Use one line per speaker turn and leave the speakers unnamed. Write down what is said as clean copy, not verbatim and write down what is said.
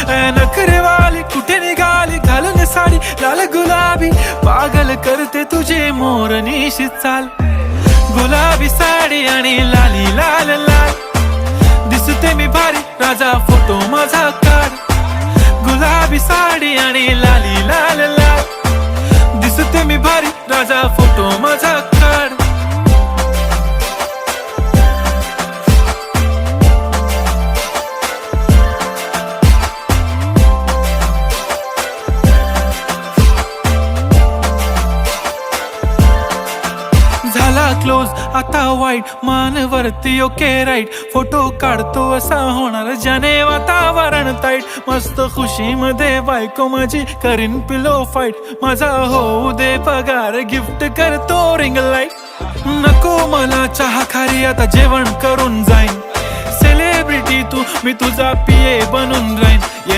नखरेवाली कुठे निघाली घालून साडी लाल गुलाबी, पागल करते तुझे मोरनीशी चाल. गुलाबी साडी आणि लाली लाल लाल, दिसते मी भारी राजा फोटो माझा काढ. गुलाबी साडी आणि लाली लाल लाल, दिसते मी भारी राजा फोटो माझा काढ. झाला क्लोज आता वाईट, मानवरती ओके राईट, फोटो काढतो असा होणार ज्याने वातावरण ताईट. मस्त खुशी मध्ये बायको माझी करीन पिलो फाईट, माझा होऊ दे पगार गिफ्ट करतो रिंग लाईट. नको मला चहा खारी आता जेवण करून जाईन, सेलिब्रिटी तू मी तुझा पिये बनून राहीन.